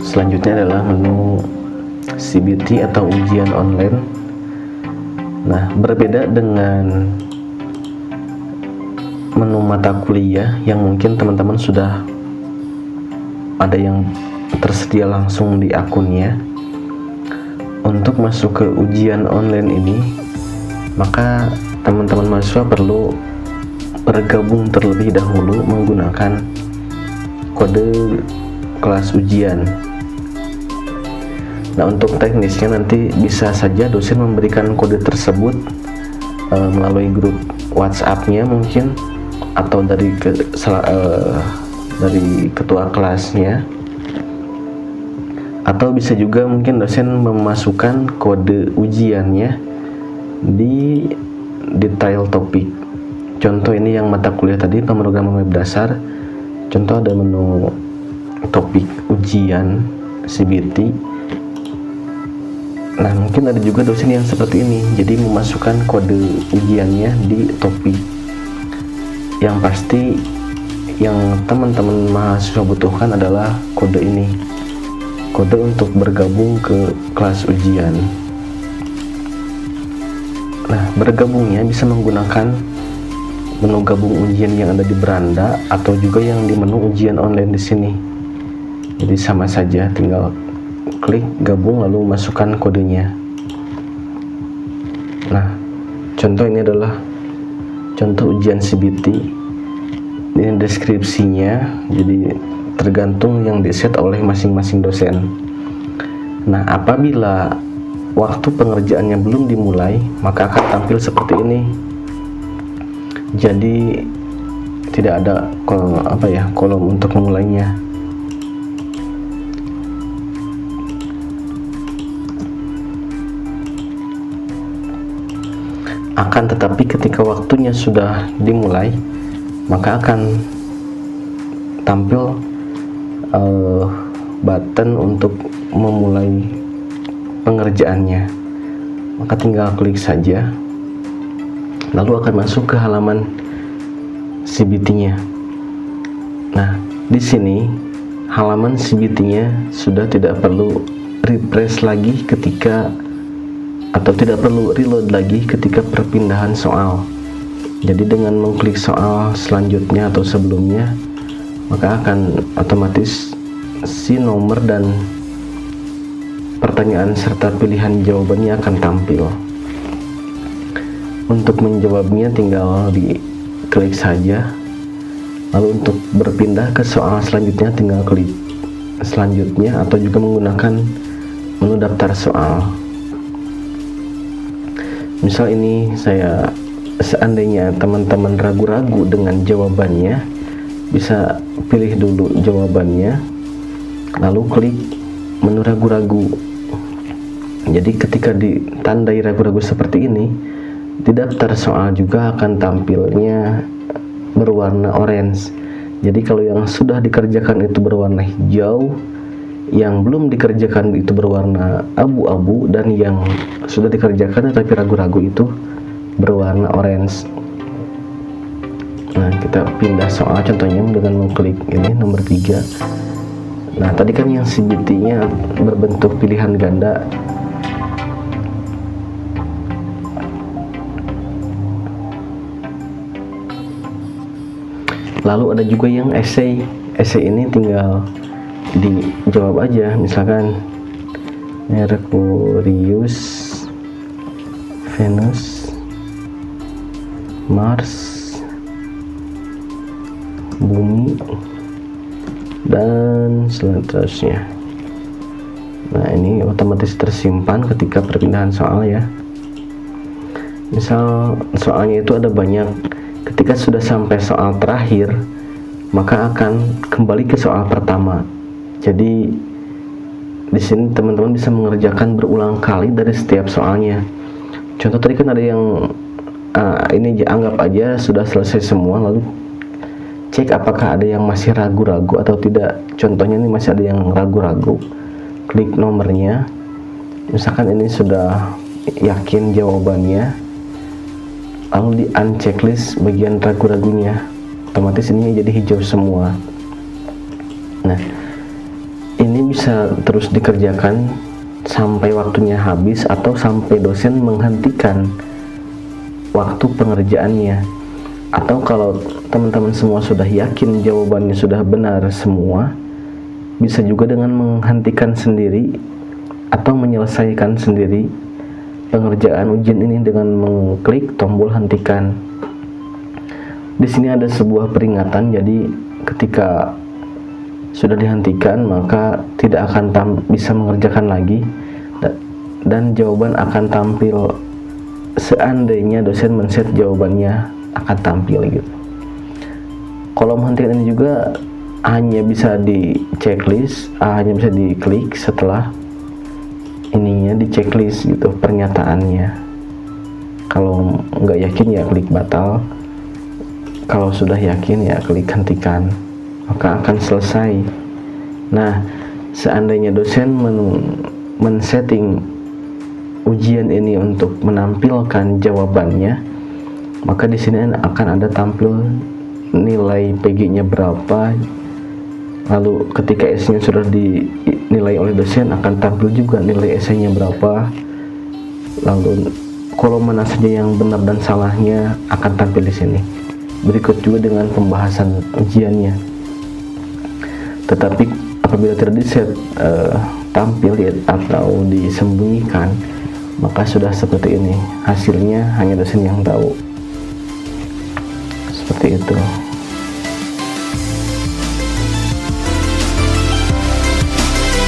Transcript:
Selanjutnya adalah menu CBT atau ujian online. Nah, berbeda dengan menu mata kuliah yang mungkin teman-teman sudah ada yang tersedia langsung di akunnya. Untuk masuk ke ujian online ini, maka teman-teman mahasiswa perlu bergabung terlebih dahulu menggunakan kode kelas ujian. Nah, untuk teknisnya nanti bisa saja dosen memberikan kode tersebut melalui grup WhatsApp-nya mungkin, atau dari ketua kelasnya, atau bisa juga mungkin dosen memasukkan kode ujiannya di detail topik. Contoh ini yang mata kuliah tadi, pemrograman web dasar, contoh ada menu topik ujian CBT. Nah, mungkin ada juga dosen yang seperti ini, jadi memasukkan kode ujiannya di topik. Yang pasti yang teman-teman mahasiswa butuhkan adalah kode ini, kode untuk bergabung ke kelas ujian. Nah, bergabungnya bisa menggunakan menu gabung ujian yang ada di beranda atau juga yang di menu ujian online di sini. Jadi sama saja, tinggal klik gabung lalu masukkan kodenya. Nah, contoh ini adalah contoh ujian CBT. Ini deskripsinya, jadi tergantung yang diset oleh masing-masing dosen. Nah, apabila waktu pengerjaannya belum dimulai, maka akan tampil seperti ini. Jadi tidak ada kolom untuk memulainya. Akan tetapi ketika waktunya sudah dimulai, maka akan tampil button untuk memulai pengerjaannya. Maka tinggal klik saja, lalu akan masuk ke halaman CBT-nya. Nah, di sini halaman CBT-nya sudah tidak perlu refresh lagi atau tidak perlu reload lagi ketika perpindahan soal. Jadi dengan mengklik soal selanjutnya atau sebelumnya, maka akan otomatis si nomor dan pertanyaan serta pilihan jawabannya akan tampil. Untuk menjawabnya tinggal diklik saja, lalu untuk berpindah ke soal selanjutnya tinggal klik selanjutnya, atau juga menggunakan menu daftar soal. Misal ini seandainya teman-teman ragu-ragu dengan jawabannya, bisa pilih dulu jawabannya, lalu klik menu ragu-ragu. Jadi ketika ditandai ragu-ragu seperti ini, di daftar soal juga akan tampilnya berwarna orange. Jadi kalau yang sudah dikerjakan itu berwarna hijau, yang belum dikerjakan itu berwarna abu-abu, dan yang sudah dikerjakan tapi ragu-ragu itu berwarna orange. Nah, kita pindah soal contohnya dengan mengklik ini nomor 3. Nah, tadi kan yang CBT-nya berbentuk pilihan ganda. Lalu ada juga yang essay. Essay ini tinggal dijawab aja, misalkan Merkurius, Venus, Mars, Bumi, dan seterusnya. Nah, ini otomatis tersimpan ketika perpindahan soal ya. Misal soalnya itu ada banyak, ketika sudah sampai soal terakhir, maka akan kembali ke soal pertama. Jadi di sini teman-teman bisa mengerjakan berulang kali dari setiap soalnya. Contoh tadi kan ada yang ini anggap aja sudah selesai semua, lalu cek apakah ada yang masih ragu-ragu atau tidak. Contohnya ini masih ada yang ragu-ragu, klik nomornya. Misalkan ini sudah yakin jawabannya, lalu di unchecklist bagian ragu-ragunya, otomatis ini jadi hijau semua. Nah, ini bisa terus dikerjakan sampai waktunya habis atau sampai dosen menghentikan waktu pengerjaannya. Atau kalau teman-teman semua sudah yakin jawabannya sudah benar semua, bisa juga dengan menghentikan sendiri atau menyelesaikan sendiri pengerjaan ujian ini dengan mengklik tombol hentikan. Di sini ada sebuah peringatan, jadi ketika sudah dihentikan maka tidak akan bisa mengerjakan lagi, dan jawaban akan tampil seandainya dosen men-set jawabannya akan tampil gitu. Kolom hentikan ini juga hanya bisa di checklist, hanya bisa diklik setelah ininya di checklist gitu pernyataannya. Kalau nggak yakin ya klik batal, kalau sudah yakin ya klik hentikan, maka akan selesai. Nah, seandainya dosen men-setting ujian ini untuk menampilkan jawabannya, maka di sini akan ada tampil nilai PG-nya berapa. Lalu ketika S-nya sudah dinilai oleh dosen, akan tampil juga nilai esainya berapa. Lalu kolom mana saja yang benar dan salahnya akan tampil di sini. Berikut juga dengan pembahasan ujiannya. Tetapi apabila tidak di-set tampil atau disembunyikan, maka sudah seperti ini. Hasilnya hanya dosen yang tahu. Seperti itu.